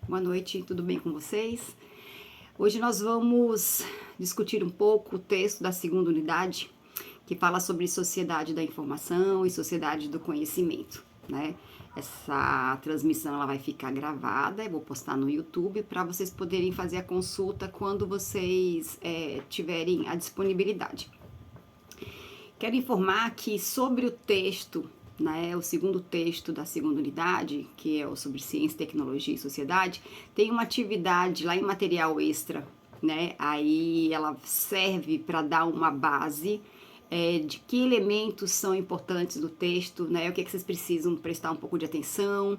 Boa noite, tudo bem com vocês? Hoje nós vamos discutir um pouco o texto da segunda unidade, que fala sobre sociedade da informação e sociedade do conhecimento, né? Essa transmissão ela vai ficar gravada, eu vou postar no YouTube para vocês poderem fazer a consulta quando vocês tiverem a disponibilidade. Quero informar que sobre o texto, né, o segundo texto da segunda unidade, que é o sobre ciência, tecnologia e sociedade, tem uma atividade lá em material extra, né? Aí ela serve para dar uma base de que elementos são importantes do texto, né? O que vocês precisam prestar um pouco de atenção.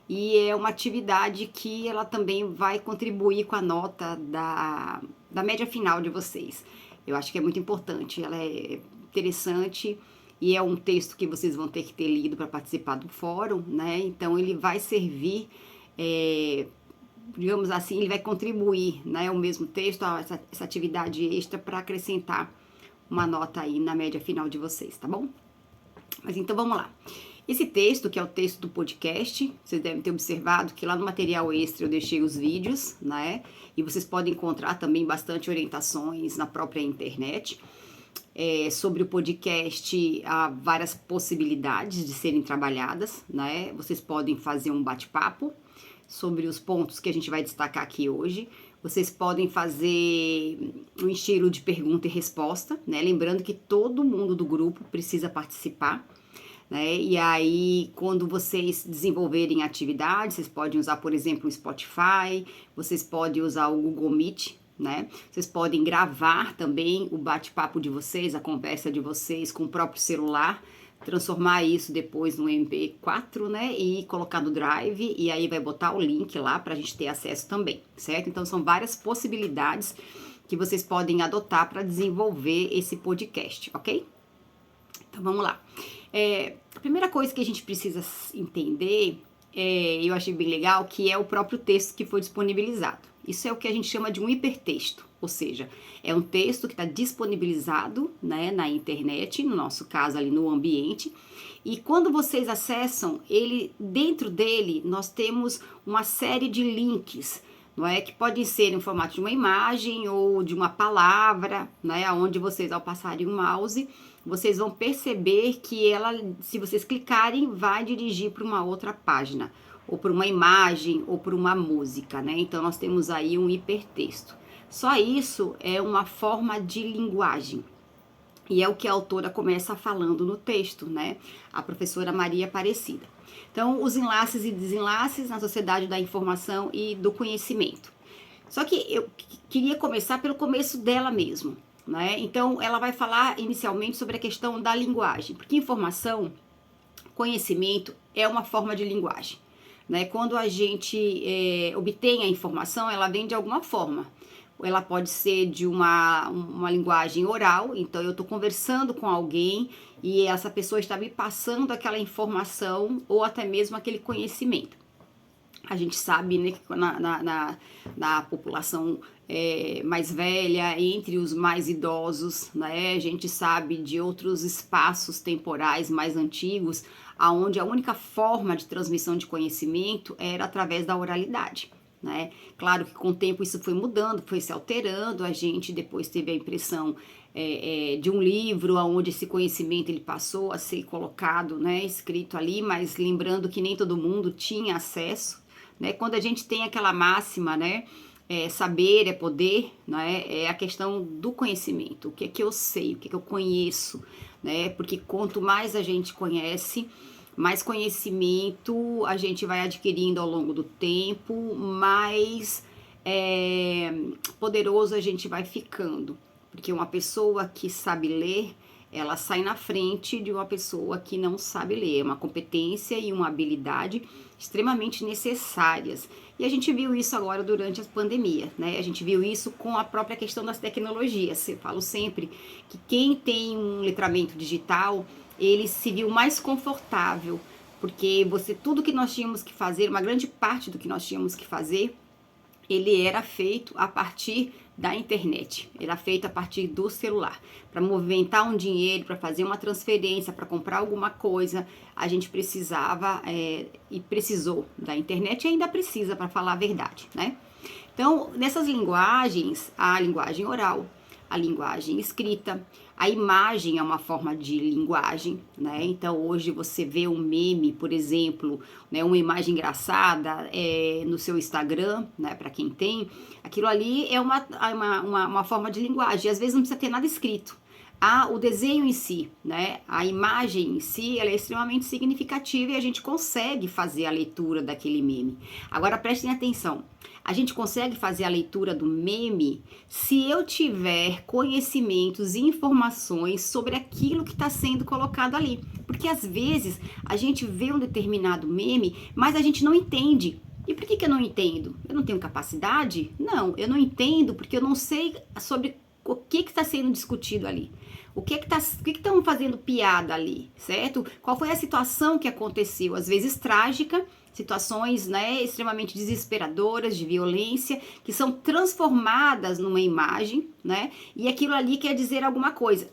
E é uma atividade que ela também vai contribuir com a nota da média final de vocês. Eu acho que é muito importante, ela é interessante e é um texto que vocês vão ter que ter lido para participar do fórum, né? Então ele vai servir, digamos assim, ele vai contribuir, né? O mesmo texto, essa atividade extra para acrescentar uma nota aí na média final de vocês, tá bom? Mas então vamos lá. Esse texto, que é o texto do podcast, vocês devem ter observado que lá no material extra eu deixei os vídeos, né? E vocês podem encontrar também bastante orientações na própria internet. Sobre o podcast, há várias possibilidades de serem trabalhadas, né? Vocês podem fazer um bate-papo sobre os pontos que a gente vai destacar aqui hoje. Vocês podem fazer um estilo de pergunta e resposta, né? Lembrando que todo mundo do grupo precisa participar, né? E aí, quando vocês desenvolverem atividades, vocês podem usar, por exemplo, o Spotify, vocês podem usar o Google Meet, né? Vocês podem gravar também o bate-papo de vocês, a conversa de vocês com o próprio celular, transformar isso depois no MP4, né? E colocar no Drive, e aí vai botar o link lá para a gente ter acesso também, certo? Então são várias possibilidades que vocês podem adotar para desenvolver esse podcast, ok? Então vamos lá. A primeira coisa que a gente precisa entender, eu achei bem legal, que é o próprio texto que foi disponibilizado. Isso é o que a gente chama de um hipertexto, ou seja, é um texto que está disponibilizado, né, na internet, no nosso caso ali no ambiente, e quando vocês acessam ele, dentro dele nós temos uma série de links, não é, que podem ser em formato de uma imagem ou de uma palavra, né, onde vocês ao passarem o mouse, vocês vão perceber que ela, se vocês clicarem, vai dirigir para uma outra página, ou por uma imagem, ou por uma música, né? Então nós temos aí um hipertexto. Só isso é uma forma de linguagem. E é o que a autora começa falando no texto, né? A professora Maria Aparecida. Então, os enlaces e desenlaces na sociedade da informação e do conhecimento. Só que eu queria começar pelo começo dela mesmo, né? Então, ela vai falar inicialmente sobre a questão da linguagem, porque informação, conhecimento é uma forma de linguagem, né? Quando a gente obtém a informação, ela vem de alguma forma. Ela pode ser de uma linguagem oral, então eu estou conversando com alguém e essa pessoa está me passando aquela informação ou até mesmo aquele conhecimento. A gente sabe, né, que na população mais velha, entre os mais idosos, né, a gente sabe de outros espaços temporais mais antigos, onde a única forma de transmissão de conhecimento era através da oralidade, né? Claro que com o tempo isso foi mudando, foi se alterando, a gente depois teve a impressão de um livro onde esse conhecimento ele passou a ser colocado, né, escrito ali, mas lembrando que nem todo mundo tinha acesso, né? Quando a gente tem aquela máxima, né, saber é poder, né, é a questão do conhecimento, o que é que eu sei, o que é que eu conheço, né? Porque quanto mais a gente conhece, mais conhecimento a gente vai adquirindo ao longo do tempo, mais poderoso a gente vai ficando. Porque uma pessoa que sabe ler, ela sai na frente de uma pessoa que não sabe ler. É uma competência e uma habilidade extremamente necessárias. E a gente viu isso agora durante a pandemia, né? A gente viu isso com a própria questão das tecnologias. Eu falo sempre que quem tem um letramento digital, ele se viu mais confortável, porque tudo que nós tínhamos que fazer, uma grande parte do que nós tínhamos que fazer, ele era feito a partir da internet, era feito a partir do celular. Para movimentar um dinheiro, para fazer uma transferência, para comprar alguma coisa, a gente precisava e precisou da internet e ainda precisa, para falar a verdade, né? Então, nessas linguagens, a linguagem oral, a linguagem escrita, a imagem é uma forma de linguagem, né? Então, hoje você vê um meme, por exemplo, né, uma imagem engraçada no seu Instagram, né, para quem tem, aquilo ali é uma forma de linguagem, e às vezes não precisa ter nada escrito. O desenho em si, né, a imagem em si, ela é extremamente significativa e a gente consegue fazer a leitura daquele meme. Agora, prestem atenção, a gente consegue fazer a leitura do meme se eu tiver conhecimentos e informações sobre aquilo que está sendo colocado ali. Porque às vezes a gente vê um determinado meme, mas a gente não entende. E por que eu não entendo? Eu não tenho capacidade? Não, eu não entendo porque eu não sei sobre o que está sendo discutido ali. O que estão fazendo piada ali, certo? Qual foi a situação que aconteceu? Às vezes trágica, situações, né, extremamente desesperadoras, de violência, que são transformadas numa imagem, né? E aquilo ali quer dizer alguma coisa.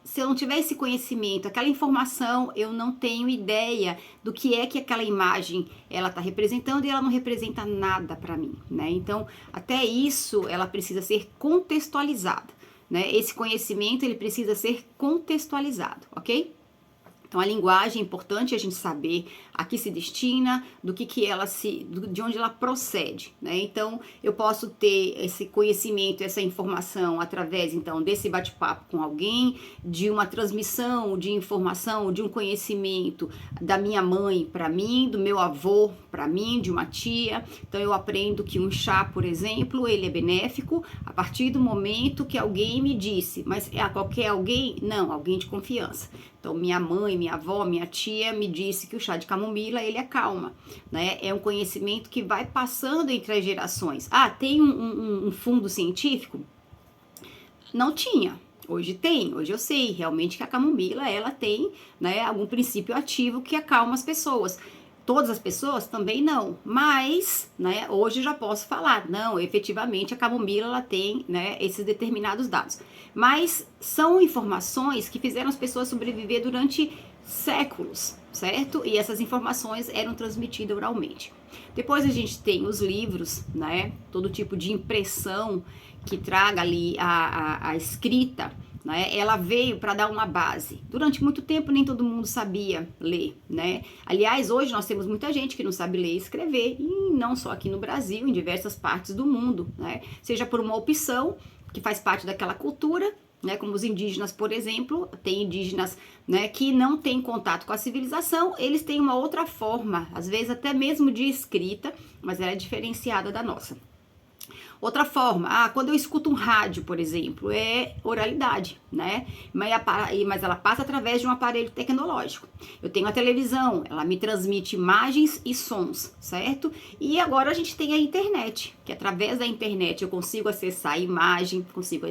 Se eu não tiver esse conhecimento, aquela informação, eu não tenho ideia do que é que aquela imagem ela está representando e ela não representa nada para mim, né? Então, até isso, ela precisa ser contextualizada, né? Esse conhecimento, ele precisa ser contextualizado, ok? Então, a linguagem é importante a gente saber a que se destina, de onde ela procede, né? Então, eu posso ter esse conhecimento, essa informação através, então, desse bate-papo com alguém, de uma transmissão de informação, de um conhecimento da minha mãe para mim, do meu avô para mim, de uma tia. Então, eu aprendo que um chá, por exemplo, ele é benéfico a partir do momento que alguém me disse, mas qualquer alguém? Não, alguém de confiança. Então, minha mãe, minha avó, minha tia me disse que o chá de camomila, ele acalma, né? É um conhecimento que vai passando entre as gerações. Tem um fundo científico? Não tinha. Hoje tem, hoje eu sei realmente que a camomila, ela tem, né, algum princípio ativo que acalma as pessoas. Todas as pessoas também não, mas, né, hoje eu já posso falar, não, efetivamente a camomila, ela tem, né, esses determinados dados. Mas são informações que fizeram as pessoas sobreviver durante séculos, certo? E essas informações eram transmitidas oralmente. Depois a gente tem os livros, né, todo tipo de impressão que traga ali a escrita, né? Ela veio para dar uma base. Durante muito tempo nem todo mundo sabia ler, né? Aliás, hoje nós temos muita gente que não sabe ler e escrever, e não só aqui no Brasil, em diversas partes do mundo, né? Seja por uma opção que faz parte daquela cultura, né? Como os indígenas, por exemplo, tem indígenas, né, que não têm contato com a civilização, eles têm uma outra forma, às vezes até mesmo de escrita, mas ela é diferenciada da nossa. Outra forma, quando eu escuto um rádio, por exemplo, é oralidade, né? Mas ela passa através de um aparelho tecnológico. Eu tenho a televisão, ela me transmite imagens e sons, certo? E agora a gente tem a internet, que através da internet eu consigo acessar imagem, consigo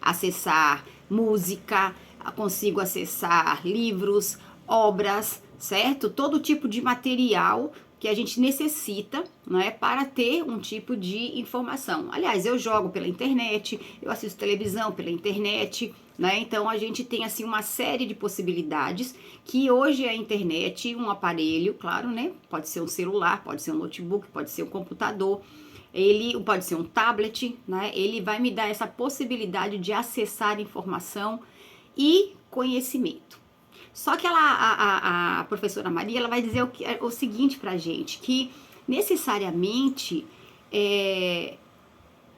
acessar música, consigo acessar livros, obras, certo? Todo tipo de material que a gente necessita, né, para ter um tipo de informação. Aliás, eu jogo pela internet, eu assisto televisão pela internet, né? Então a gente tem assim uma série de possibilidades que hoje a internet, um aparelho, claro, né? Pode ser um celular, pode ser um notebook, pode ser um computador, ele pode ser um tablet, né? Ele vai me dar essa possibilidade de acessar informação e conhecimento. Só que a professora Maria, ela vai dizer o seguinte pra gente, que necessariamente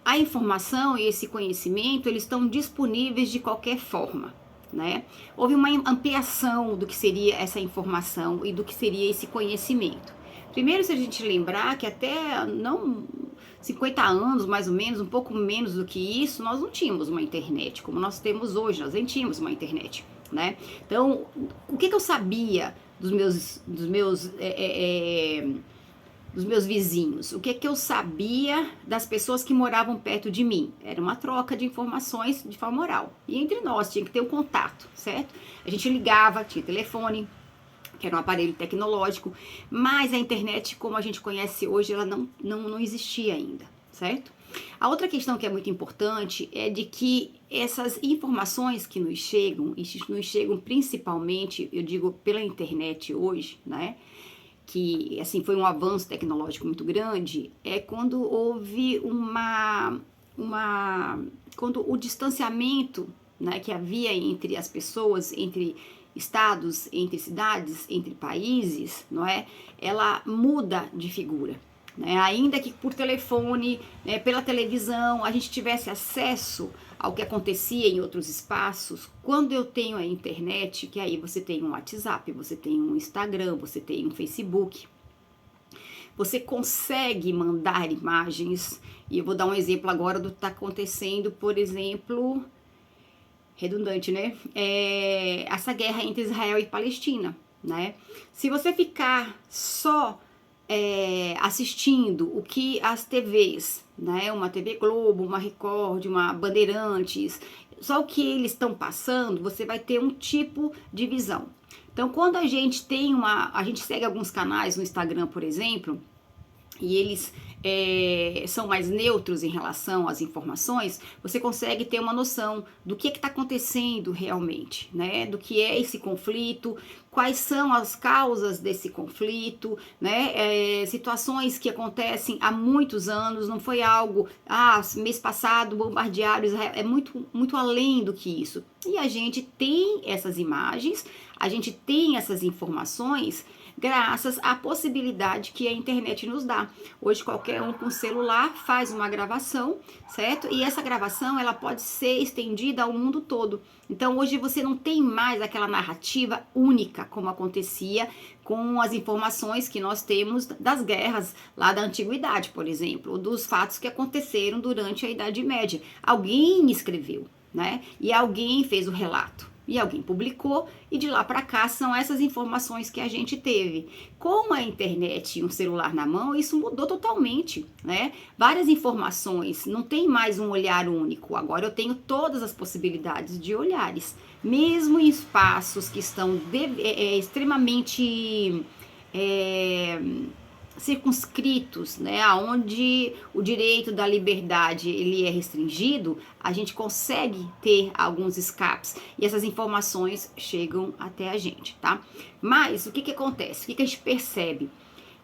a informação e esse conhecimento, eles estão disponíveis de qualquer forma, né? Houve uma ampliação do que seria essa informação e do que seria esse conhecimento. Primeiro, se a gente lembrar que até 50 anos, mais ou menos, um pouco menos do que isso, nós não tínhamos uma internet como nós temos hoje, nós nem tínhamos uma internet, né? Então, o que eu sabia dos meus vizinhos? O que eu sabia das pessoas que moravam perto de mim? Era uma troca de informações de forma oral. E entre nós tinha que ter um contato, certo? A gente ligava, tinha telefone, que era um aparelho tecnológico, mas a internet, como a gente conhece hoje, ela não existia ainda, certo? A outra questão que é muito importante é de que essas informações que nos chegam principalmente, eu digo, pela internet hoje, né? Que assim foi um avanço tecnológico muito grande, é quando houve quando o distanciamento, né, que havia entre as pessoas, entre estados, entre cidades, entre países, não é? Ela muda de figura. Né? Ainda que por telefone, né, pela televisão, a gente tivesse acesso ao que acontecia em outros espaços, quando eu tenho a internet, que aí você tem um WhatsApp, você tem um Instagram, você tem um Facebook, você consegue mandar imagens, e eu vou dar um exemplo agora do que está acontecendo, por exemplo, redundante, né? Essa guerra entre Israel e Palestina, né? Se você ficar só assistindo o que as TVs, né? Uma TV Globo, uma Record, uma Bandeirantes, só o que eles estão passando, você vai ter um tipo de visão. Então, quando a gente a gente segue alguns canais no Instagram, por exemplo, e eles são mais neutros em relação às informações, você consegue ter uma noção do que está acontecendo realmente, né? Do que é esse conflito, quais são as causas desse conflito, né? Situações que acontecem há muitos anos, não foi algo, mês passado bombardearam Israel, é muito, muito além do que isso. E a gente tem essas imagens, a gente tem essas informações graças à possibilidade que a internet nos dá. Hoje qualquer um com celular faz uma gravação, certo? E essa gravação ela pode ser estendida ao mundo todo. Então hoje você não tem mais aquela narrativa única como acontecia com as informações que nós temos das guerras lá da antiguidade, por exemplo, ou dos fatos que aconteceram durante a Idade Média. Alguém escreveu, né? E alguém fez o relato. E alguém publicou, e de lá para cá são essas informações que a gente teve. Com a internet e um celular na mão, isso mudou totalmente, né? Várias informações, não tem mais um olhar único. Agora eu tenho todas as possibilidades de olhares, mesmo em espaços que estão extremamente circunscritos, né, onde o direito da liberdade ele é restringido, a gente consegue ter alguns escapes e essas informações chegam até a gente, tá? Mas o que acontece? O que a gente percebe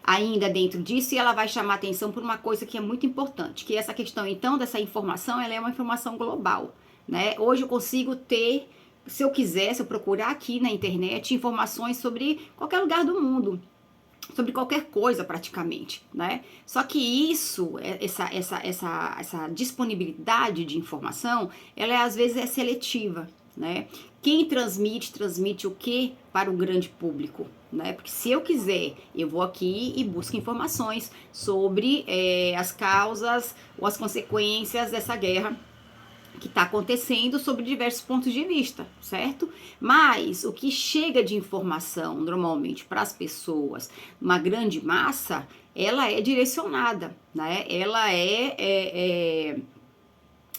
ainda dentro disso? E ela vai chamar atenção por uma coisa que é muito importante, que essa questão então dessa informação, ela é uma informação global, né? Hoje eu consigo ter, se eu quiser, se eu procurar aqui na internet informações sobre qualquer lugar do mundo, sobre qualquer coisa praticamente, né? Só que isso, essa disponibilidade de informação, ela às vezes é seletiva, né? Quem transmite o que para o grande público, né? Porque se eu quiser, eu vou aqui e busco informações sobre as causas ou as consequências dessa guerra que está acontecendo sobre diversos pontos de vista, certo? Mas o que chega de informação normalmente para as pessoas, uma grande massa, ela é direcionada, né? Ela é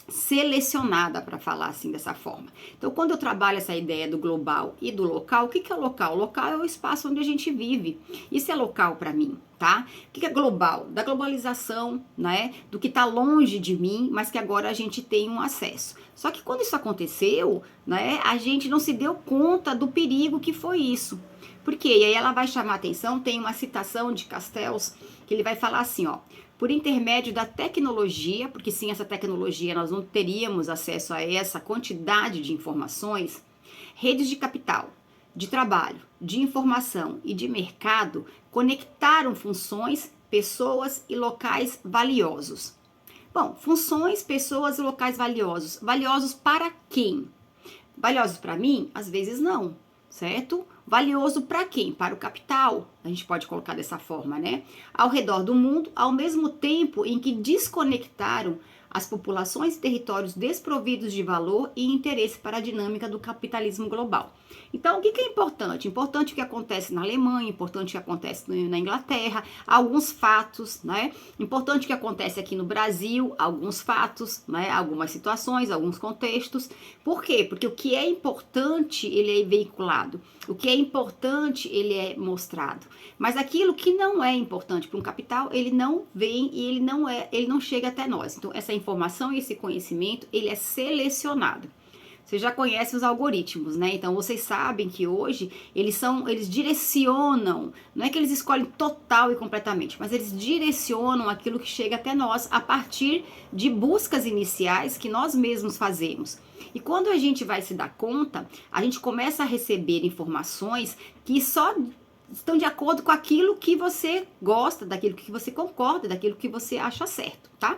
selecionada, para falar assim dessa forma. Então, quando eu trabalho essa ideia do global e do local, o que é o local? O local é o espaço onde a gente vive. Isso é local para mim, tá? O que é global? Da globalização, né? Do que está longe de mim, mas que agora a gente tem um acesso. Só que quando isso aconteceu, né? A gente não se deu conta do perigo que foi isso. Por quê? E aí ela vai chamar a atenção, tem uma citação de Castells, que ele vai falar assim, ó: por intermédio da tecnologia, porque sem essa tecnologia nós não teríamos acesso a essa quantidade de informações, redes de capital, de trabalho, de informação e de mercado conectaram funções, pessoas e locais valiosos. Bom, funções, pessoas e locais valiosos. Valiosos para quem? Valiosos para mim? Às vezes não, certo? Valioso para quem? Para o capital, a gente pode colocar dessa forma, né? Ao redor do mundo, ao mesmo tempo em que desconectaram as populações e territórios desprovidos de valor e interesse para a dinâmica do capitalismo global. Então, o que é importante? Importante o que acontece na Alemanha, importante o que acontece na Inglaterra, alguns fatos, né? Importante o que acontece aqui no Brasil, alguns fatos, né? Algumas situações, alguns contextos. Por quê? Porque o que é importante, ele é veiculado. O que é importante, ele é mostrado. Mas aquilo que não é importante para um capital, ele não vem e ele não chega até nós. Então, essa informação e esse conhecimento, ele é selecionado. Você já conhece os algoritmos, né? Então vocês sabem que hoje eles direcionam, não é que eles escolhem total e completamente, mas eles direcionam aquilo que chega até nós a partir de buscas iniciais que nós mesmos fazemos. E quando a gente vai se dar conta, a gente começa a receber informações que só estão de acordo com aquilo que você gosta, daquilo que você concorda, daquilo que você acha certo, tá?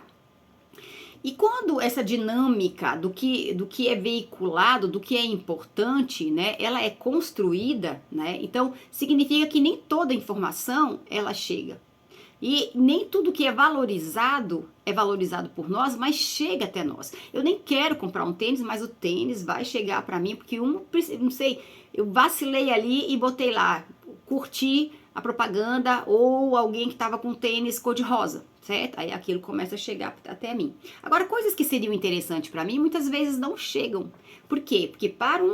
E quando essa dinâmica do que é veiculado, do que é importante, né, ela é construída, né, então significa que nem toda informação ela chega. E nem tudo que é valorizado por nós, mas chega até nós. Eu nem quero comprar um tênis, mas o tênis vai chegar para mim, porque não sei, eu vacilei ali e botei lá, curti a propaganda ou alguém que estava com tênis cor-de-rosa, certo? Aí aquilo começa a chegar até mim. Agora, coisas que seriam interessantes para mim, muitas vezes não chegam. Por quê? Porque para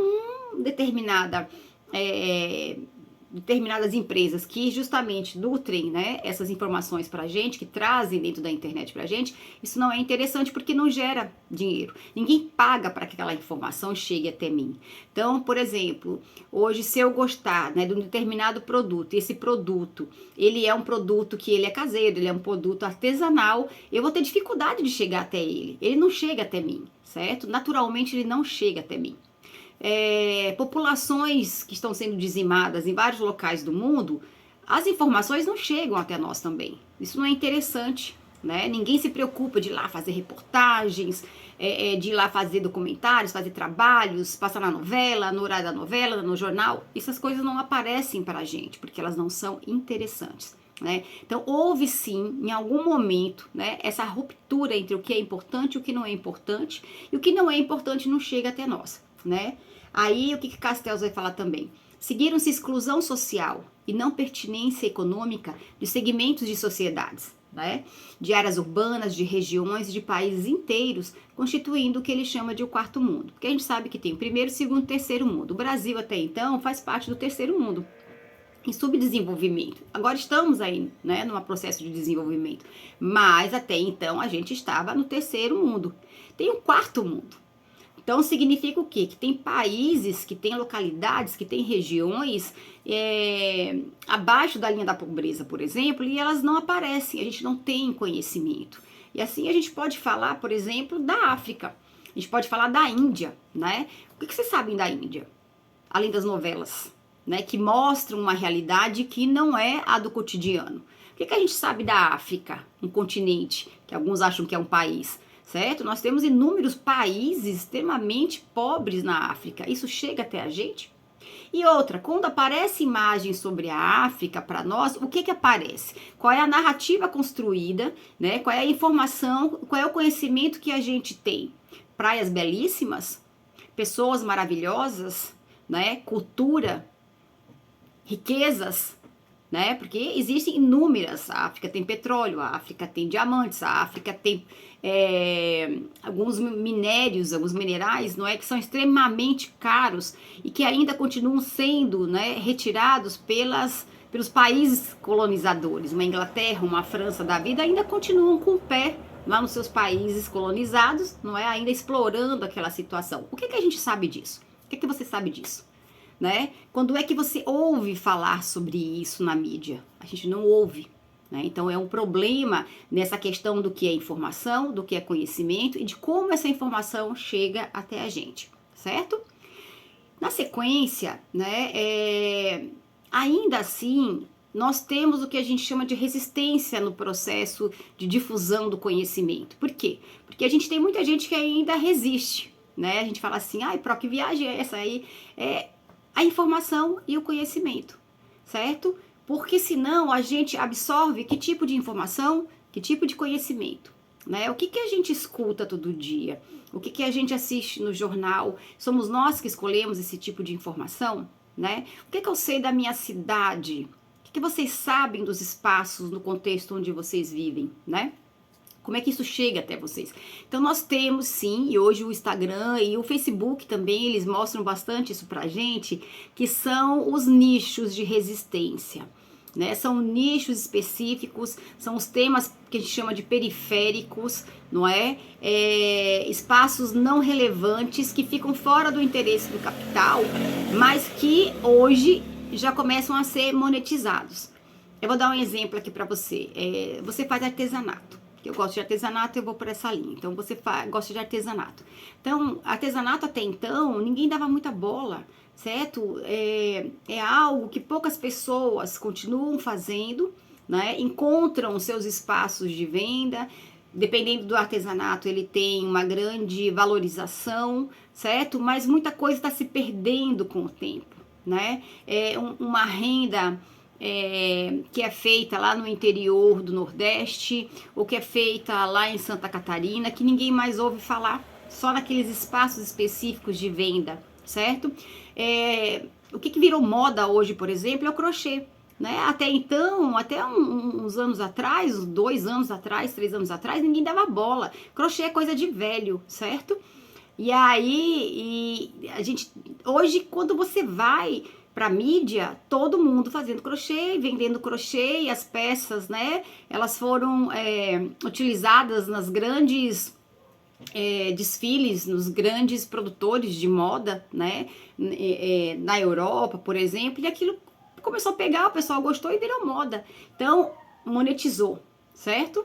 determinadas empresas que justamente nutrem, né, essas informações pra gente, que trazem dentro da internet pra gente, isso não é interessante porque não gera dinheiro. Ninguém paga para que aquela informação chegue até mim. Então, por exemplo, hoje se eu gostar, né, de um determinado produto, esse produto, ele é um produto que ele é caseiro, ele é um produto artesanal, eu vou ter dificuldade de chegar até ele. Ele não chega até mim, certo? Naturalmente ele não chega até mim. Populações que estão sendo dizimadas em vários locais do mundo, as informações não chegam até nós também. Isso não é interessante, né? Ninguém se preocupa de ir lá fazer reportagens, de ir lá fazer documentários, fazer trabalhos, passar na novela, no horário da novela, no jornal. Essas coisas não aparecem para a gente, porque elas não são interessantes, né? Então, houve sim, em algum momento, né, essa ruptura entre o que é importante e o que não é importante, e o que não é importante não chega até nós, né? Aí, o que Castells vai falar também? Seguiram-se exclusão social e não pertinência econômica de segmentos de sociedades, né? De áreas urbanas, de regiões, de países inteiros, constituindo o que ele chama de o quarto mundo. Porque a gente sabe que tem o primeiro, segundo e terceiro mundo. O Brasil, até então, faz parte do terceiro mundo, em subdesenvolvimento. Agora estamos aí, né, num processo de desenvolvimento. Mas, até então, a gente estava no terceiro mundo. Tem o quarto mundo. Então, significa o quê? Que tem países, que tem localidades, que tem regiões abaixo da linha da pobreza, por exemplo, e elas não aparecem, a gente não tem conhecimento. E assim a gente pode falar, por exemplo, da África, a gente pode falar da Índia, né? O que vocês sabem da Índia? Além das novelas, né? Que mostram uma realidade que não é a do cotidiano. O que a gente sabe da África, um continente, que alguns acham que é um país? Certo? Nós temos inúmeros países extremamente pobres na África. Isso chega até a gente? E outra, quando aparece imagens sobre a África para nós, o que aparece? Qual é a narrativa construída, né? Qual é a informação, qual é o conhecimento que a gente tem? Praias belíssimas, pessoas maravilhosas, né? Cultura, riquezas, né? Porque existem inúmeras. A África tem petróleo, a África tem diamantes, a África tem alguns minérios, alguns minerais, não é, que são extremamente caros e que ainda continuam sendo, né, retirados pelos países colonizadores. Uma Inglaterra, uma França da vida ainda continuam com o pé lá nos seus países colonizados, não é, ainda explorando aquela situação. O que a gente sabe disso? O que você sabe disso? Né? Quando é que você ouve falar sobre isso na mídia? A gente não ouve, né? Então é um problema nessa questão do que é informação, do que é conhecimento e de como essa informação chega até a gente, certo? Na sequência, né, ainda assim, nós temos o que a gente chama de resistência no processo de difusão do conhecimento. Por quê? Porque a gente tem muita gente que ainda resiste, né? A gente fala assim, Pro, que viagem é essa aí? A informação e o conhecimento, certo? Porque senão a gente absorve que tipo de informação, que tipo de conhecimento, né? O que que a gente escuta todo dia? O que que a gente assiste no jornal? Somos nós que escolhemos esse tipo de informação, né? O que que eu sei da minha cidade? O que vocês sabem dos espaços, no contexto onde vocês vivem, né? Como é que isso chega até vocês? Então nós temos sim, e hoje o Instagram e o Facebook também, eles mostram bastante isso pra gente, que são os nichos de resistência, né? São nichos específicos, são os temas que a gente chama de periféricos, não é? Espaços não relevantes que ficam fora do interesse do capital, mas que hoje já começam a ser monetizados. Eu vou dar um exemplo aqui para você. Você faz artesanato. Eu gosto de artesanato, eu vou por essa linha. Então, você gosta de artesanato. Então, artesanato até então, ninguém dava muita bola, certo? É algo que poucas pessoas continuam fazendo, né? Encontram seus espaços de venda. Dependendo do artesanato, ele tem uma grande valorização, certo? Mas muita coisa está se perdendo com o tempo, né? Uma renda que é feita lá no interior do Nordeste, ou que é feita lá em Santa Catarina, que ninguém mais ouve falar, só naqueles espaços específicos de venda, certo? O que virou moda hoje, por exemplo, é o crochê. Né? Até então, até uns anos atrás, 2 anos atrás, 3 anos atrás, ninguém dava bola. Crochê é coisa de velho, certo? E aí, a gente, hoje, quando você vai para mídia, todo mundo fazendo crochê, vendendo crochê, e as peças, né? Elas foram utilizadas nas grandes desfiles, nos grandes produtores de moda, né? Na Europa, por exemplo, e aquilo começou a pegar, o pessoal gostou e virou moda. Então, monetizou, certo?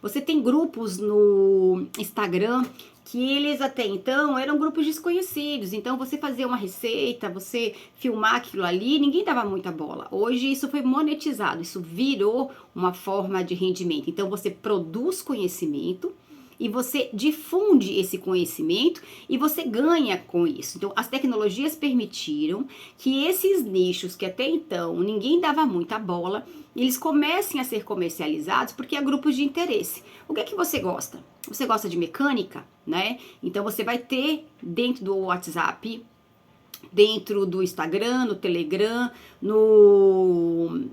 Você tem grupos no Instagram que eles até então eram grupos desconhecidos. Então, você fazer uma receita, você filmar aquilo ali, ninguém dava muita bola. Hoje, isso foi monetizado, isso virou uma forma de rendimento. Então, você produz conhecimento e você difunde esse conhecimento e você ganha com isso. Então, as tecnologias permitiram que esses nichos que até então ninguém dava muita bola, eles comecem a ser comercializados porque há grupos de interesse. O que é que você gosta? Você gosta de mecânica, né? Então, você vai ter dentro do WhatsApp, dentro do Instagram, no Telegram, no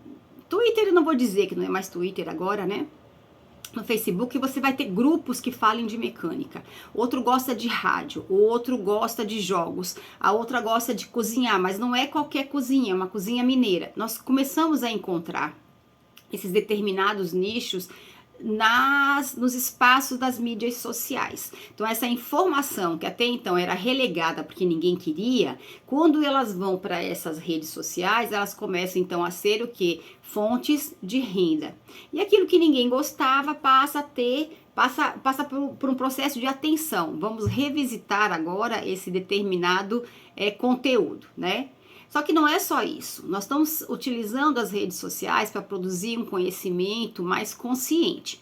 Twitter, eu não vou dizer que não é mais Twitter agora, né? No Facebook você vai ter grupos que falem de mecânica. Outro gosta de rádio, o outro gosta de jogos, a outra gosta de cozinhar, mas não é qualquer cozinha, é uma cozinha mineira. Nós começamos a encontrar esses determinados nichos nos espaços das mídias sociais. Então, essa informação que até então era relegada porque ninguém queria, quando elas vão para essas redes sociais, elas começam então a ser o quê? Fontes de renda. E aquilo que ninguém gostava passa por um processo de atenção. Vamos revisitar agora esse determinado conteúdo, né? Só que não é só isso. Nós estamos utilizando as redes sociais para produzir um conhecimento mais consciente.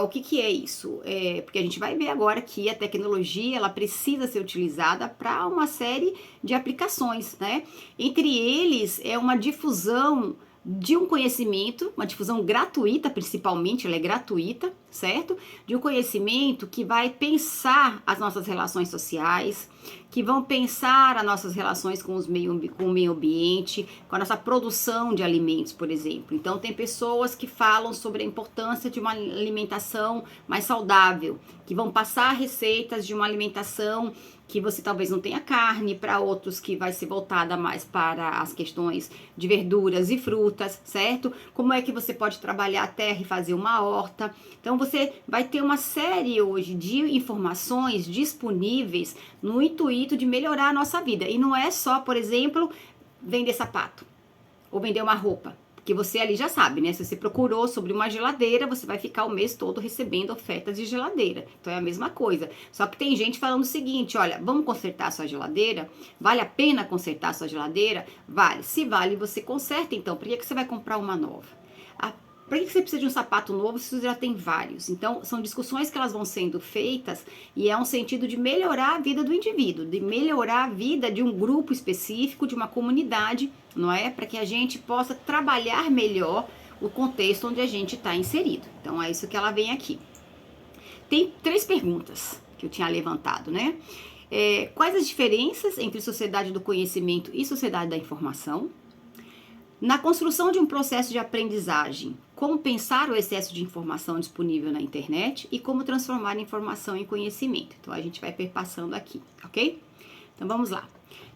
O que é isso? Porque a gente vai ver agora que a tecnologia ela precisa ser utilizada para uma série de aplicações, né? Entre eles é uma difusão de um conhecimento, uma difusão gratuita, principalmente, ela é gratuita, certo? De um conhecimento que vai pensar as nossas relações sociais, que vão pensar as nossas relações com o meio ambiente, com a nossa produção de alimentos, por exemplo. Então, tem pessoas que falam sobre a importância de uma alimentação mais saudável, que vão passar receitas de uma alimentação que você talvez não tenha carne, para outros que vai ser voltada mais para as questões de verduras e frutas, certo? Como é que você pode trabalhar a terra e fazer uma horta. Então, você vai ter uma série hoje de informações disponíveis no intuito de melhorar a nossa vida. E não é só, por exemplo, vender sapato ou vender uma roupa. Porque você ali já sabe, né? Se você procurou sobre uma geladeira, você vai ficar o mês todo recebendo ofertas de geladeira. Então é a mesma coisa. Só que tem gente falando o seguinte, olha, vamos consertar a sua geladeira? Vale a pena consertar a sua geladeira? Vale. Se vale, você conserta, então. Por que você vai comprar uma nova? Por que você precisa de um sapato novo se você já tem vários? Então, são discussões que elas vão sendo feitas e é um sentido de melhorar a vida do indivíduo, de melhorar a vida de um grupo específico, de uma comunidade, não é? Para que a gente possa trabalhar melhor o contexto onde a gente está inserido. Então, é isso que ela vem aqui. tem 3 perguntas que eu tinha levantado, né? Quais as diferenças entre sociedade do conhecimento e sociedade da informação? Na construção de um processo de aprendizagem, como pensar o excesso de informação disponível na internet e como transformar a informação em conhecimento. Então, a gente vai perpassando aqui, ok? Então, vamos lá.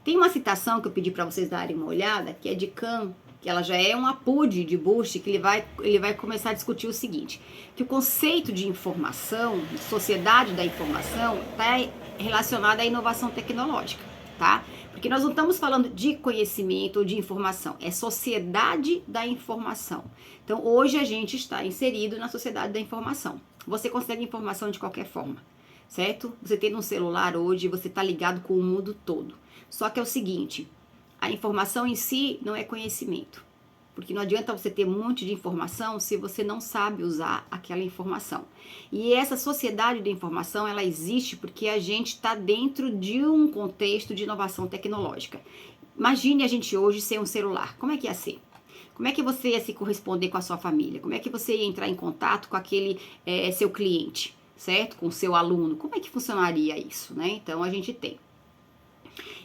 Tem uma citação que eu pedi para vocês darem uma olhada, que é de Kahn, que ela já é um apude de Bush, que ele vai começar a discutir o seguinte, que o conceito de informação, de sociedade da informação, está relacionado à inovação tecnológica, tá? Porque nós não estamos falando de conhecimento ou de informação, é sociedade da informação. Então, hoje a gente está inserido na sociedade da informação. Você consegue informação de qualquer forma, certo? Você tem um celular hoje, você está ligado com o mundo todo. Só que é o seguinte, a informação em si não é conhecimento. Porque não adianta você ter um monte de informação se você não sabe usar aquela informação. E essa sociedade da informação, ela existe porque a gente está dentro de um contexto de inovação tecnológica. Imagine a gente hoje sem um celular. Como é que ia ser? Como é que você ia se corresponder com a sua família? Como é que você ia entrar em contato com aquele seu cliente, certo? Com o seu aluno? Como é que funcionaria isso, né? Então, a gente tem.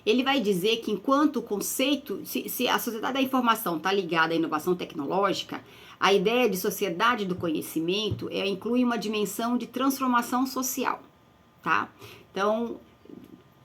Ele vai dizer que enquanto o conceito, se a sociedade da informação está ligada à inovação tecnológica, a ideia de sociedade do conhecimento inclui uma dimensão de transformação social, tá? Então,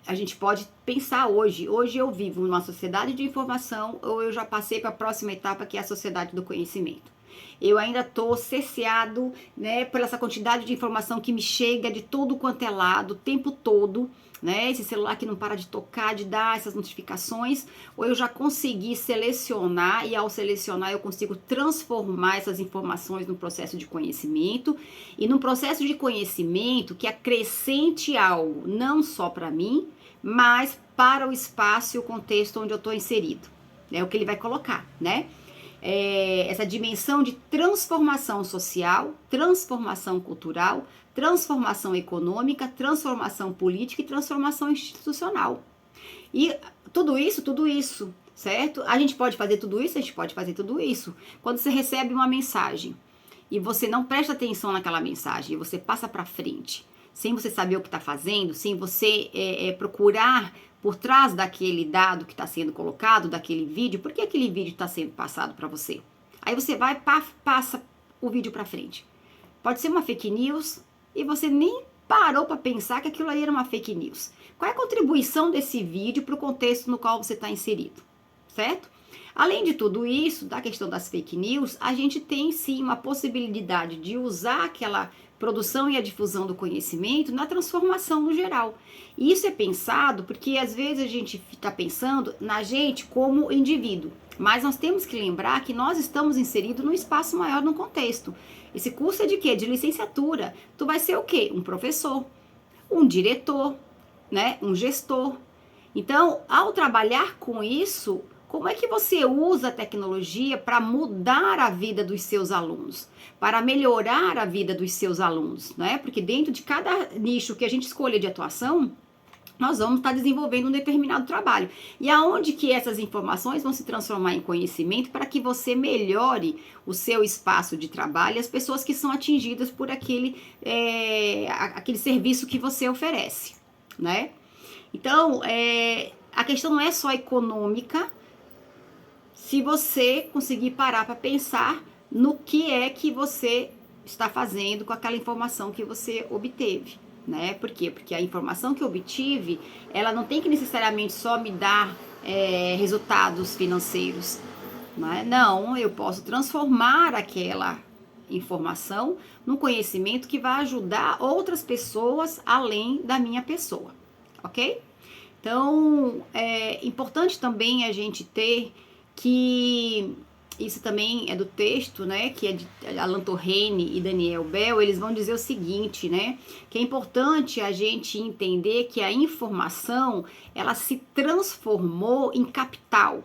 a gente pode pensar hoje eu vivo numa sociedade de informação ou eu já passei para a próxima etapa que é a sociedade do conhecimento. Eu ainda estou cerceado, né, por essa quantidade de informação que me chega de todo quanto é lado, o tempo todo, né, esse celular que não para de tocar, de dar essas notificações, ou eu já consegui selecionar e ao selecionar eu consigo transformar essas informações no processo de conhecimento e num processo de conhecimento que acrescente algo, não só para mim, mas para o espaço e o contexto onde eu estou inserido. É o que ele vai colocar, né? Essa dimensão de transformação social, transformação cultural, transformação econômica, transformação política e transformação institucional. E tudo isso, certo? A gente pode fazer tudo isso? A gente pode fazer tudo isso. Quando você recebe uma mensagem e você não presta atenção naquela mensagem e você passa para frente, sem você saber o que está fazendo, sem você procurar por trás daquele dado que está sendo colocado, daquele vídeo, por que aquele vídeo está sendo passado para você? Aí você vai, passa o vídeo para frente. Pode ser uma fake news e você nem parou para pensar que aquilo aí era uma fake news. Qual é a contribuição desse vídeo para o contexto no qual você está inserido, certo? Além de tudo isso, da questão das fake news, a gente tem sim uma possibilidade de usar aquela produção e a difusão do conhecimento na transformação no geral. E isso é pensado porque às vezes a gente está pensando na gente como indivíduo, mas nós temos que lembrar que nós estamos inseridos num espaço maior, num contexto. Esse curso é de quê? De licenciatura. Tu vai ser o quê? Um professor, um diretor, né? Um gestor. Então, ao trabalhar com isso, como é que você usa a tecnologia para mudar a vida dos seus alunos? Para melhorar a vida dos seus alunos, né? Porque dentro de cada nicho que a gente escolher de atuação, nós vamos estar desenvolvendo um determinado trabalho. E aonde que essas informações vão se transformar em conhecimento para que você melhore o seu espaço de trabalho e as pessoas que são atingidas por aquele serviço que você oferece, né? Então, a questão não é só econômica, se você conseguir parar para pensar no que é que você está fazendo com aquela informação que você obteve, né? Por quê? Porque a informação que eu obtive, ela não tem que necessariamente só me dar resultados financeiros, né? Não, eu posso transformar aquela informação num conhecimento que vai ajudar outras pessoas além da minha pessoa, ok? Então, é importante também a gente ter que isso também é do texto, né, que é de Alan Torrene e Daniel Bell, eles vão dizer o seguinte, né, que é importante a gente entender que a informação, ela se transformou em capital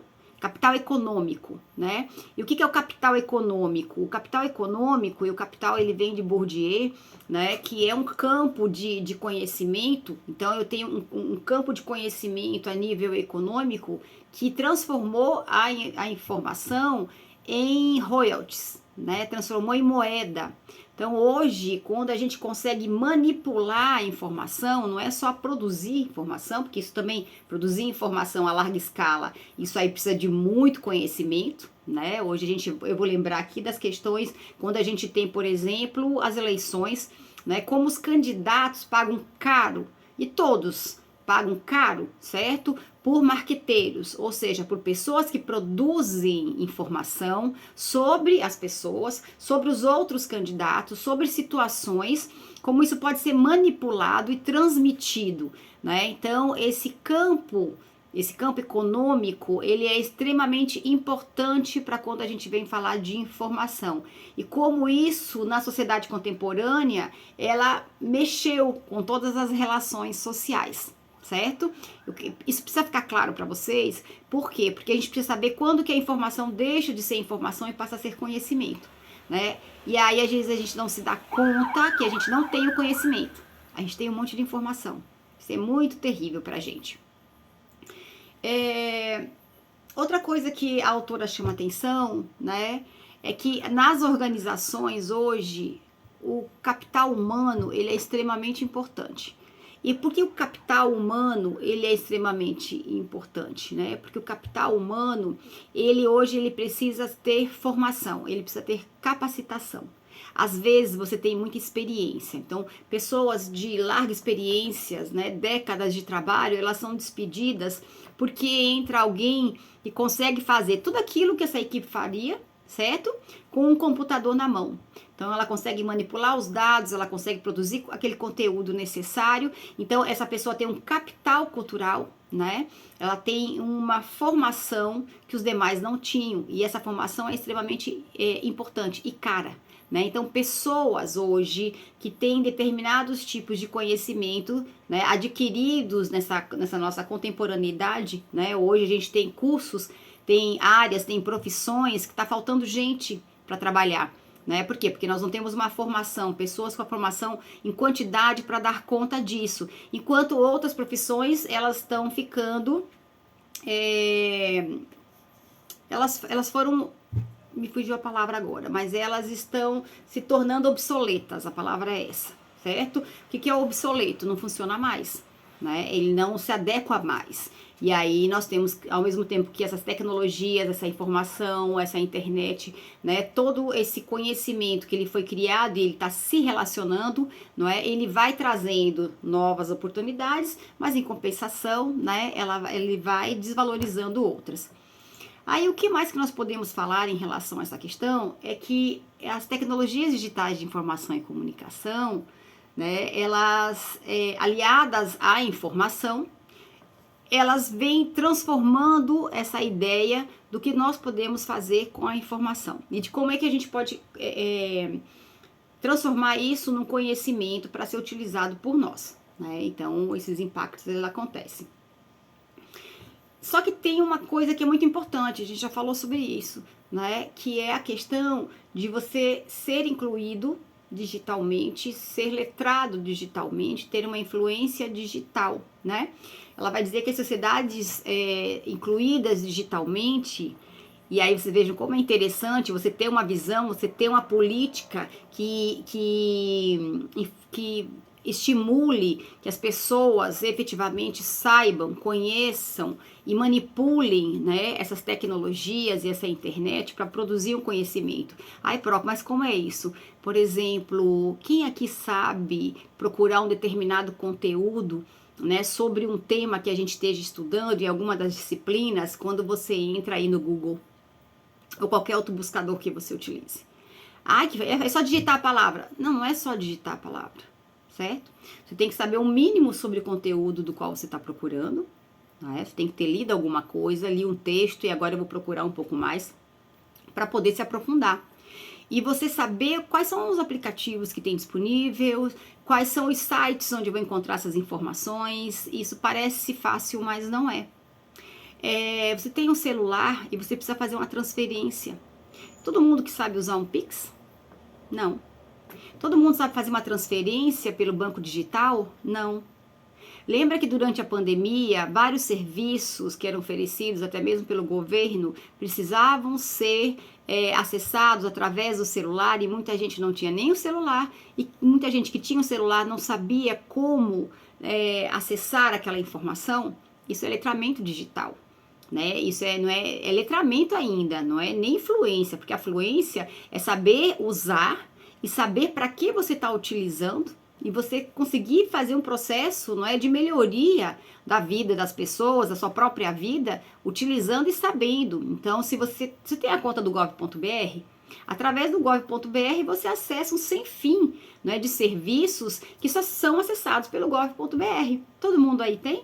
econômico, né? E o que é o capital econômico? O capital econômico, e o capital ele vem de Bourdieu, né? Que é um campo de conhecimento. Então eu tenho um campo de conhecimento a nível econômico que transformou a informação em royalties, né? Transformou em moeda. Então, hoje, quando a gente consegue manipular a informação, não é só produzir informação, porque isso também, produzir informação a larga escala, isso aí precisa de muito conhecimento, né? Hoje eu vou lembrar aqui das questões quando a gente tem, por exemplo, as eleições, né? Como os candidatos pagam caro, e todos pagam caro, certo? Por marqueteiros, ou seja, por pessoas que produzem informação sobre as pessoas, sobre os outros candidatos, sobre situações, como isso pode ser manipulado e transmitido, né? Então, esse campo econômico, ele é extremamente importante para quando a gente vem falar de informação. E como isso, na sociedade contemporânea, ela mexeu com todas as relações sociais, certo? Isso precisa ficar claro para vocês. Por quê? Porque a gente precisa saber quando que a informação deixa de ser informação e passa a ser conhecimento, né? E aí, às vezes, a gente não se dá conta que a gente não tem o conhecimento. A gente tem um monte de informação. Isso é muito terrível pra gente. Outra coisa que a autora chama atenção, né, é que nas organizações hoje o capital humano ele é extremamente importante. E por que o capital humano ele é extremamente importante, né? Porque o capital humano hoje ele precisa ter formação, ele precisa ter capacitação. Às vezes você tem muita experiência, então pessoas de larga experiência, né, décadas de trabalho, elas são despedidas porque entra alguém que consegue fazer tudo aquilo que essa equipe faria, certo? Com um computador na mão. Então ela consegue manipular os dados, ela consegue produzir aquele conteúdo necessário. Então essa pessoa tem um capital cultural, né? Ela tem uma formação que os demais não tinham e essa formação é extremamente importante e cara. Né? Então, pessoas hoje que têm determinados tipos de conhecimento, né, adquiridos nessa nossa contemporaneidade, né? Hoje a gente tem cursos, tem áreas, tem profissões que está faltando gente para trabalhar. Né? Por quê? Porque nós não temos uma formação, pessoas com a formação em quantidade para dar conta disso. Enquanto outras profissões, elas estão ficando... Elas foram... Me fugiu a palavra agora, mas elas estão se tornando obsoletas, a palavra é essa, certo? O que é obsoleto? Não funciona mais, né? Ele não se adequa mais. E aí nós temos, ao mesmo tempo que essas tecnologias, essa informação, essa internet, né? Todo esse conhecimento que ele foi criado e ele está se relacionando, não é? Ele vai trazendo novas oportunidades, mas em compensação, né? Ele vai desvalorizando outras. Aí o que mais que nós podemos falar em relação a essa questão é que as tecnologias digitais de informação e comunicação, né, elas aliadas à informação, elas vêm transformando essa ideia do que nós podemos fazer com a informação e de como é que a gente pode transformar isso num conhecimento para ser utilizado por nós, né? Então esses impactos eles acontecem. Só que tem uma coisa que é muito importante, a gente já falou sobre isso, né? Que é a questão de você ser incluído digitalmente, ser letrado digitalmente, ter uma influência digital, né? Ela vai dizer que as sociedades incluídas digitalmente, e aí você veja como é interessante você ter uma visão, você ter uma política que estimule que as pessoas efetivamente saibam, conheçam e manipulem, né, essas tecnologias e essa internet para produzir um conhecimento. Ai, próprio, mas como é isso? Por exemplo, quem aqui sabe procurar um determinado conteúdo, né, sobre um tema que a gente esteja estudando em alguma das disciplinas, quando você entra aí no Google ou qualquer outro buscador que você utilize? Ai, é só digitar a palavra. Não, não é só digitar a palavra. Certo? Você tem que saber o mínimo sobre o conteúdo do qual você está procurando, né? Você tem que ter lido alguma coisa, li um texto e agora eu vou procurar um pouco mais para poder se aprofundar. E você saber quais são os aplicativos que tem disponíveis, quais são os sites onde eu vou encontrar essas informações. Isso parece fácil, mas não é. Você tem um celular e você precisa fazer uma transferência. Todo mundo que sabe usar um Pix? Não. Todo mundo sabe fazer uma transferência pelo banco digital? Não. Lembra que durante a pandemia, vários serviços que eram oferecidos, até mesmo pelo governo, precisavam ser acessados através do celular, e muita gente não tinha nem o celular, e muita gente que tinha o celular não sabia como acessar aquela informação. Isso é letramento digital. Né? Isso não é letramento ainda, não é nem fluência, porque a fluência é saber usar e saber para que você está utilizando, e você conseguir fazer um processo, não é, de melhoria da vida das pessoas, da sua própria vida, utilizando e sabendo. Então, se você tem a conta do gov.br, através do gov.br você acessa um sem fim, não é, de serviços que só são acessados pelo gov.br. Todo mundo aí tem?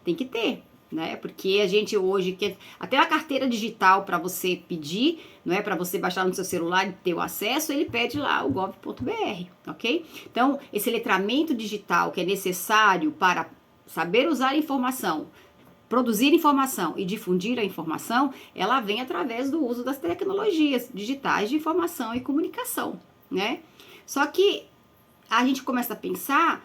Tem que ter. Né? Porque a gente hoje quer até a carteira digital para você pedir, não é, para você baixar no seu celular e ter o acesso, ele pede lá o gov.br, ok? Então, esse letramento digital que é necessário para saber usar a informação, produzir informação e difundir a informação, ela vem através do uso das tecnologias digitais de informação e comunicação, né? Só que a gente começa a pensar,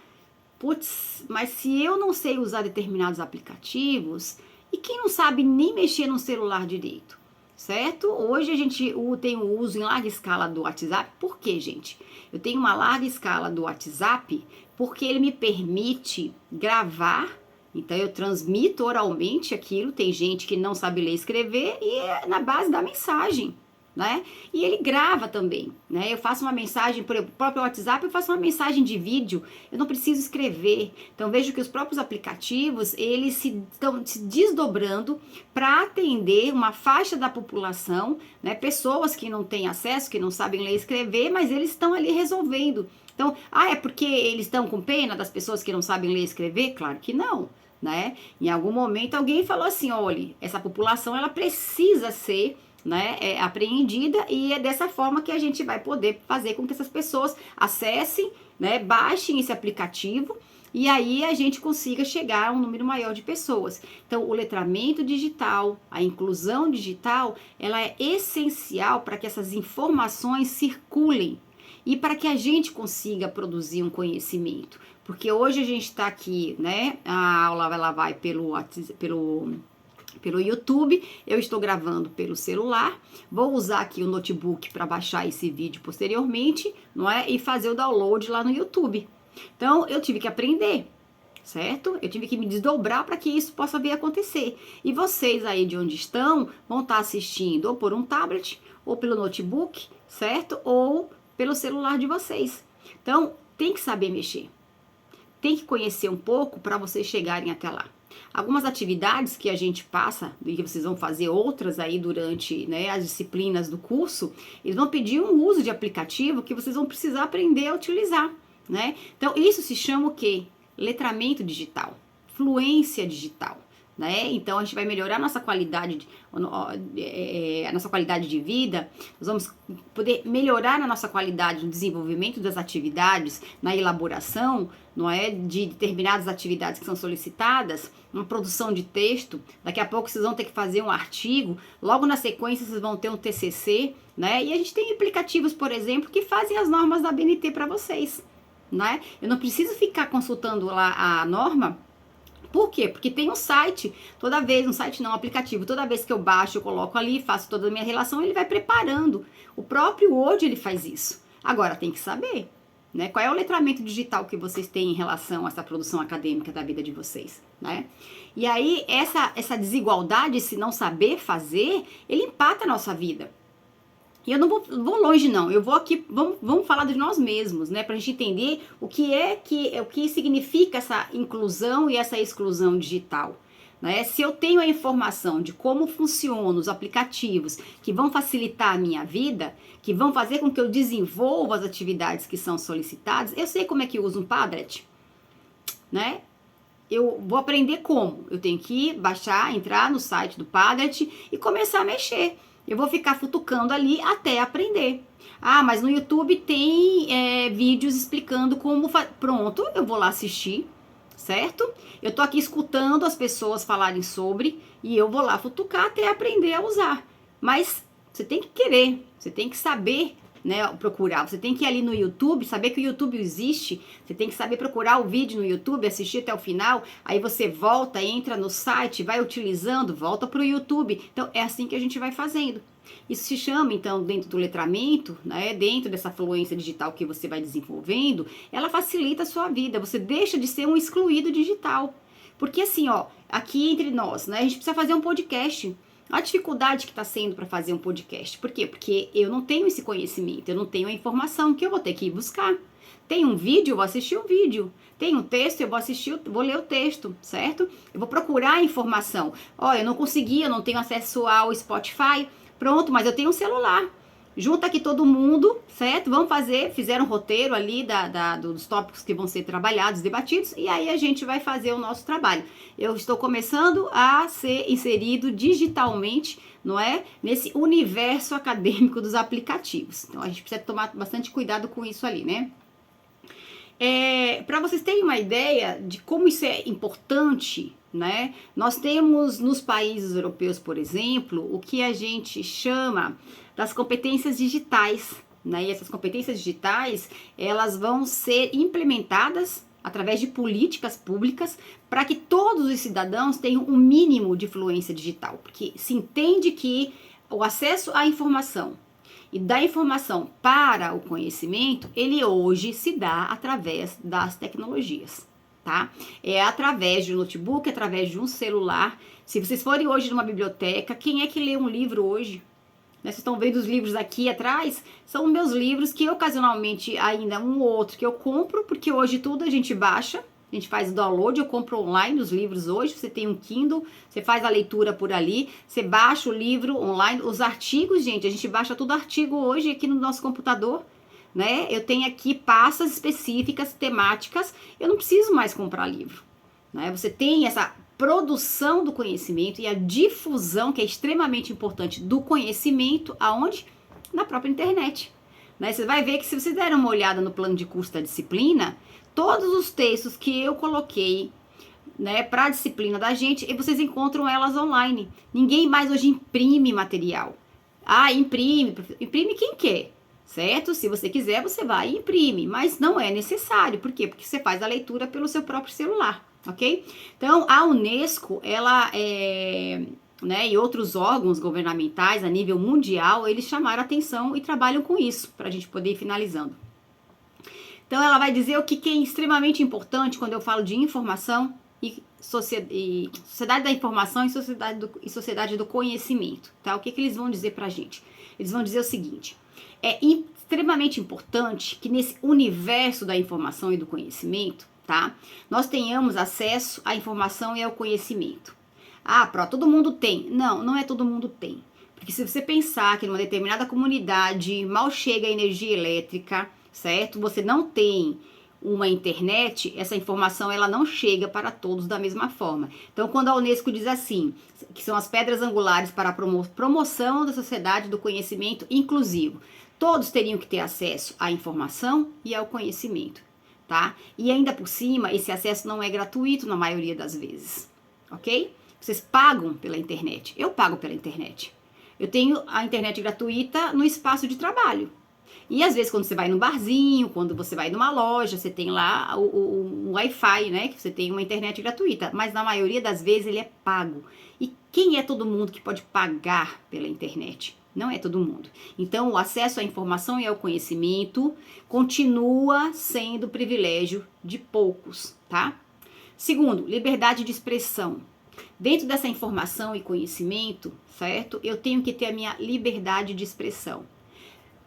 putz, mas se eu não sei usar determinados aplicativos, e quem não sabe nem mexer no celular direito, certo? Hoje a gente tem o uso em larga escala do WhatsApp. Por quê, gente? Eu tenho uma larga escala do WhatsApp porque ele me permite gravar, então eu transmito oralmente aquilo. Tem gente que não sabe ler e escrever e é na base da mensagem. Né? E ele grava também, né? Eu faço uma mensagem, por exemplo, o próprio WhatsApp, eu faço uma mensagem de vídeo, eu não preciso escrever. Então vejo que os próprios aplicativos, eles estão se desdobrando para atender uma faixa da população, né? Pessoas que não têm acesso, que não sabem ler e escrever, mas eles estão ali resolvendo. Então, é porque eles estão com pena das pessoas que não sabem ler e escrever? Claro que não. Né? Em algum momento alguém falou assim, olha, essa população ela precisa ser, né, apreendida, e é dessa forma que a gente vai poder fazer com que essas pessoas acessem, né, baixem esse aplicativo, e aí a gente consiga chegar a um número maior de pessoas. Então, o letramento digital, a inclusão digital, ela é essencial para que essas informações circulem e para que a gente consiga produzir um conhecimento. Porque hoje a gente está aqui, né, a aula ela vai pelo YouTube, eu estou gravando pelo celular, vou usar aqui o notebook para baixar esse vídeo posteriormente, não é? E fazer o download lá no YouTube. Então, eu tive que aprender, certo? Eu tive que me desdobrar para que isso possa vir a acontecer. E vocês aí de onde estão vão estar assistindo ou por um tablet, ou pelo notebook, certo? Ou pelo celular de vocês. Então, tem que saber mexer. Tem que conhecer um pouco para vocês chegarem até lá. Algumas atividades que a gente passa, e que vocês vão fazer outras aí durante, né, as disciplinas do curso, eles vão pedir um uso de aplicativo que vocês vão precisar aprender a utilizar, né? Então, isso se chama o quê? Letramento digital, fluência digital. Né? Então a gente vai melhorar a nossa qualidade de vida, nós vamos poder melhorar a nossa qualidade no desenvolvimento das atividades, na elaboração, não é, de determinadas atividades que são solicitadas, uma produção de texto. Daqui a pouco vocês vão ter que fazer um artigo, logo na sequência vocês vão ter um TCC, né? E a gente tem aplicativos, por exemplo, que fazem as normas da BNT para vocês, né? Eu não preciso ficar consultando lá a norma. Por quê? Porque tem um site, um aplicativo, toda vez que eu baixo, eu coloco ali, faço toda a minha relação, ele vai preparando. O próprio Word, ele faz isso. Agora, tem que saber, né? Qual é o letramento digital que vocês têm em relação a essa produção acadêmica da vida de vocês, né? E aí, essa desigualdade, esse não saber fazer, ele impacta a nossa vida. E eu não vou longe, não. Eu vou aqui, vamos falar de nós mesmos, né? Pra gente entender o que significa essa inclusão e essa exclusão digital, né? Se eu tenho a informação de como funcionam os aplicativos que vão facilitar a minha vida, que vão fazer com que eu desenvolva as atividades que são solicitadas, eu sei como é que eu uso um Padlet, né? Eu vou aprender como. Eu tenho que baixar, entrar no site do Padlet e começar a mexer. Eu vou ficar futucando ali até aprender. Ah, mas no YouTube tem vídeos explicando como Pronto, eu vou lá assistir, certo? Eu tô aqui escutando as pessoas falarem sobre e eu vou lá futucar até aprender a usar. Mas você tem que querer, você tem que saber, né, procurar. Você tem que ir ali no YouTube, saber que o YouTube existe. Você tem que saber procurar o vídeo no YouTube, assistir até o final. Aí você volta, entra no site, vai utilizando, volta pro YouTube. Então, é assim que a gente vai fazendo, Isso se chama, então, dentro do letramento, né, dentro dessa fluência digital que você vai desenvolvendo, ela facilita a sua vida. Você deixa de ser um excluído digital. Porque assim, ó, aqui entre nós, né, a gente precisa fazer um podcast. A dificuldade que está sendo para fazer um podcast. Por quê? Porque eu não tenho esse conhecimento, eu não tenho a informação que eu vou ter que ir buscar. Tem um vídeo, eu vou assistir o vídeo. Tem um texto, eu vou assistir, vou ler o texto, certo? Eu vou procurar a informação. Ó, eu não consegui, eu não tenho acesso ao Spotify. Pronto, mas eu tenho um celular. Junta aqui todo mundo, certo? Vamos fazer, fizeram um roteiro ali dos tópicos que vão ser trabalhados, debatidos, e aí a gente vai fazer o nosso trabalho. Eu estou começando a ser inserido digitalmente, não é? Nesse universo acadêmico dos aplicativos. Então a gente precisa tomar bastante cuidado com isso ali, né? Para vocês terem uma ideia de como isso é importante, né? Nós temos nos países europeus, por exemplo, o que a gente chama das competências digitais, né? E essas competências digitais, elas vão ser implementadas através de políticas públicas para que todos os cidadãos tenham um mínimo de fluência digital, porque se entende que o acesso à informação e da informação para o conhecimento, ele hoje se dá através das tecnologias, tá? É através de um notebook, através de um celular. Se vocês forem hoje numa biblioteca, quem é que lê um livro hoje? Vocês estão vendo os livros aqui atrás? São meus livros que ocasionalmente ainda um ou outro que eu compro, porque hoje tudo a gente baixa. A gente faz o download, eu compro online os livros hoje, você tem um Kindle, você faz a leitura por ali, você baixa o livro online, os artigos, gente, a gente baixa tudo artigo hoje aqui no nosso computador, né? Eu tenho aqui pastas específicas, temáticas, eu não preciso mais comprar livro, né? Você tem essa produção do conhecimento e a difusão, que é extremamente importante, do conhecimento, aonde? Na própria internet, né? Você vai ver que se você der uma olhada no plano de curso da disciplina, todos os textos que eu coloquei, né, para a disciplina da gente, e vocês encontram elas online. Ninguém mais hoje imprime material. Ah, imprime quem quer, certo? Se você quiser, você vai e imprime, mas não é necessário. Por quê? Porque você faz a leitura pelo seu próprio celular, ok? Então, a Unesco, ela né, e outros órgãos governamentais a nível mundial, eles chamaram atenção e trabalham com isso, para a gente poder ir finalizando. Então, ela vai dizer o que é extremamente importante quando eu falo de informação e sociedade da informação e sociedade do conhecimento, tá? O que eles vão dizer pra gente? Eles vão dizer o seguinte: é extremamente importante que nesse universo da informação e do conhecimento, tá? Nós tenhamos acesso à informação e ao conhecimento. Ah, todo mundo tem. Não, não é todo mundo tem. Porque se você pensar que numa determinada comunidade mal chega a energia elétrica, certo? Você não tem uma internet, essa informação ela não chega para todos da mesma forma. Então, quando a Unesco diz assim, que são as pedras angulares para a promoção da sociedade do conhecimento inclusivo, todos teriam que ter acesso à informação e ao conhecimento, tá? E ainda por cima, esse acesso não é gratuito na maioria das vezes, ok? Vocês pagam pela internet. Eu pago pela internet. Eu tenho a internet gratuita no espaço de trabalho. E às vezes quando você vai no barzinho, quando você vai numa loja, você tem lá o Wi-Fi, né? Que você tem uma internet gratuita. Mas na maioria das vezes ele é pago. E quem é todo mundo que pode pagar pela internet? Não é todo mundo. Então o acesso à informação e ao conhecimento continua sendo privilégio de poucos, tá? Segundo, liberdade de expressão. Dentro dessa informação e conhecimento, certo? Eu tenho que ter a minha liberdade de expressão.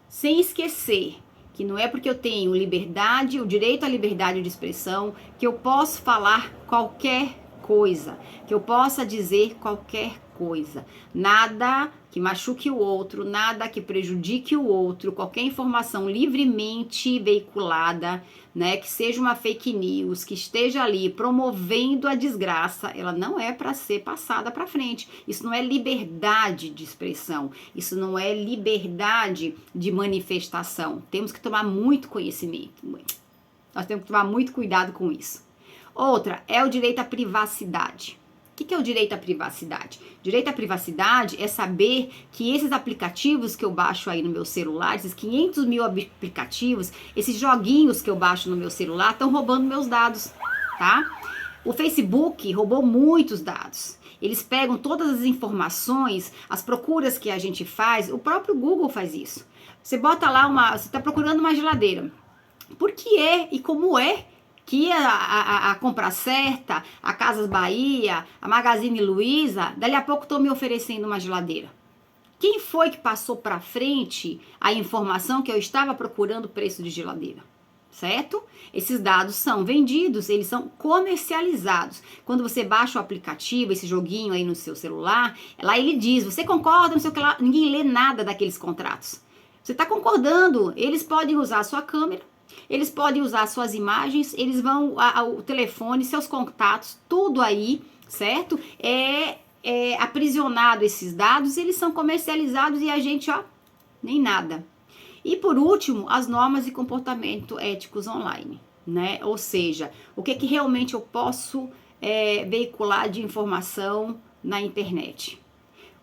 Sem esquecer que não é porque eu tenho liberdade, o direito à liberdade de expressão, que eu posso falar qualquer coisa, que eu possa dizer qualquer coisa. Nada que machuque o outro, nada que prejudique o outro, qualquer informação livremente veiculada, né, que seja uma fake news, que esteja ali promovendo a desgraça, ela não é para ser passada para frente. Isso não é liberdade de expressão, isso não é liberdade de manifestação. Temos que tomar muito conhecimento, nós temos que tomar muito cuidado com isso. Outra é o direito à privacidade. O que é o direito à privacidade? Direito à privacidade é saber que esses aplicativos que eu baixo aí no meu celular, esses 500 mil aplicativos, esses joguinhos que eu baixo no meu celular, estão roubando meus dados, tá? O Facebook roubou muitos dados. eles pegam todas as informações, as procuras que a gente faz, o próprio Google faz isso. Você bota lá você está procurando uma geladeira. Por que é e como é que a Compra Certa, a Casas Bahia, a Magazine Luiza, dali a pouco estão me oferecendo uma geladeira? Quem foi que passou para frente a informação que eu estava procurando preço de geladeira? Certo? Esses dados são vendidos, eles são comercializados. Quando você baixa o aplicativo, esse joguinho aí no seu celular, lá ele diz, você concorda, não sei o que lá, ninguém lê nada daqueles contratos. Você está concordando, eles podem usar a sua câmera, eles podem usar suas imagens, eles vão, o telefone, seus contatos, tudo aí, certo? É aprisionado esses dados, eles são comercializados e a gente, nem nada. E por último, as normas e comportamento éticos online, né? Ou seja, o que realmente eu posso veicular de informação na internet?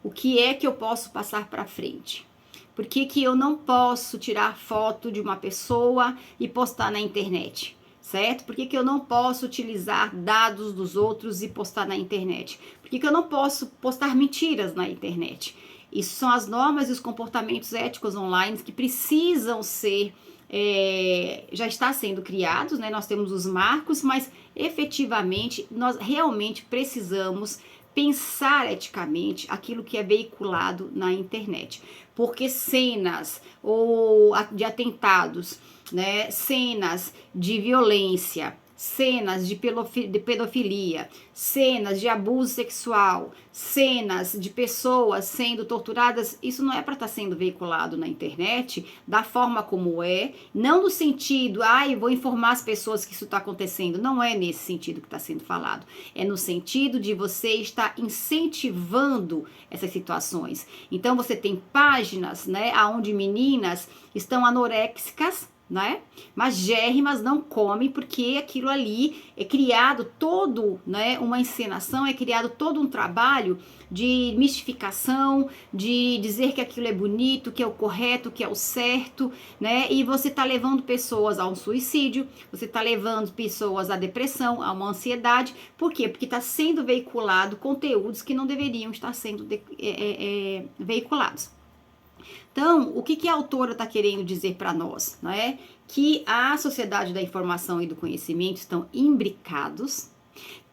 O que é que eu posso passar para frente? Por que eu não posso tirar foto de uma pessoa e postar na internet? Certo? Por que eu não posso utilizar dados dos outros e postar na internet? Por que eu não posso postar mentiras na internet? Isso são as normas e os comportamentos éticos online que precisam ser, já está sendo criados, né? Nós temos os marcos, mas efetivamente nós realmente precisamos pensar eticamente aquilo que é veiculado na internet. Porque cenas de atentados, né, cenas de violência, cenas de pedofilia, cenas de abuso sexual, cenas de pessoas sendo torturadas, isso não é para estar sendo veiculado na internet da forma como é, não no sentido, eu vou informar as pessoas que isso está acontecendo, não é nesse sentido que está sendo falado, é no sentido de você estar incentivando essas situações. Então você tem páginas, né, onde meninas estão anoréxicas, né? Magérrimas, não come, porque aquilo ali é criado todo, né? Uma encenação, é criado todo um trabalho de mistificação, de dizer que aquilo é bonito, que é o correto, que é o certo, né? E você tá levando pessoas a um suicídio, você tá levando pessoas à depressão, a uma ansiedade. Por quê? Porque está sendo veiculado conteúdos que não deveriam estar sendo veiculados. Então, o que a autora está querendo dizer para nós? Né? Que a sociedade da informação e do conhecimento estão imbricados,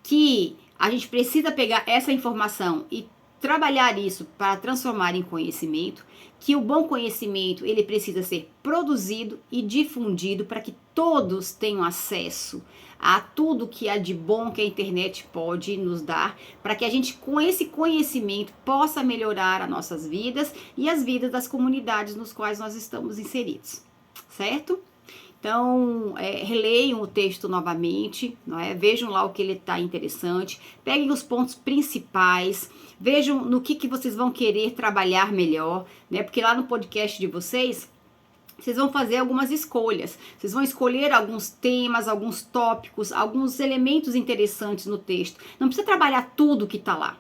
que a gente precisa pegar essa informação e trabalhar isso para transformar em conhecimento, que o bom conhecimento ele precisa ser produzido e difundido para que todos tenham acesso a tudo que há de bom que a internet pode nos dar, para que a gente com esse conhecimento possa melhorar as nossas vidas e as vidas das comunidades nos quais nós estamos inseridos, certo? Então, releiam o texto novamente, não é? Vejam lá o que ele está interessante, peguem os pontos principais, vejam no que vocês vão querer trabalhar melhor, né? Porque lá no podcast de vocês vão fazer algumas escolhas, vocês vão escolher alguns temas, alguns tópicos, alguns elementos interessantes no texto. Não precisa trabalhar tudo que está lá,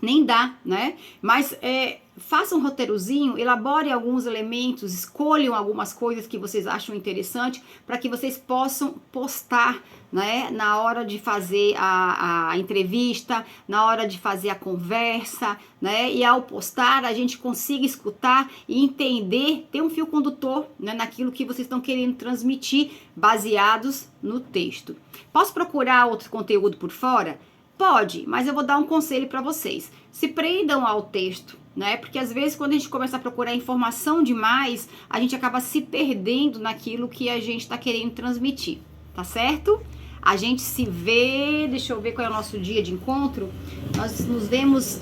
nem dá, né? Mas façam um roteirozinho, elaborem alguns elementos, escolham algumas coisas que vocês acham interessante para que vocês possam postar, né? Na hora de fazer a entrevista, na hora de fazer a conversa, né? E ao postar a gente consiga escutar e entender, ter um fio condutor, né? Naquilo que vocês estão querendo transmitir, baseados no texto. Posso procurar outro conteúdo por fora? Pode, mas eu vou dar um conselho para vocês. Se prendam ao texto, né? Porque às vezes quando a gente começa a procurar informação demais, a gente acaba se perdendo naquilo que a gente está querendo transmitir, tá certo? A gente se vê, deixa eu ver qual é o nosso dia de encontro. Nós nos vemos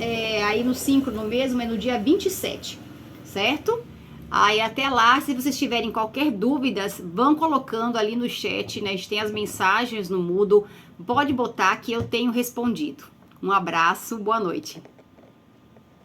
aí no síncrono mesmo, é no dia 27, certo? Aí até lá, se vocês tiverem qualquer dúvidas, vão colocando ali no chat, né? A gente tem as mensagens no Moodle, pode botar que eu tenho respondido. Um abraço, boa noite.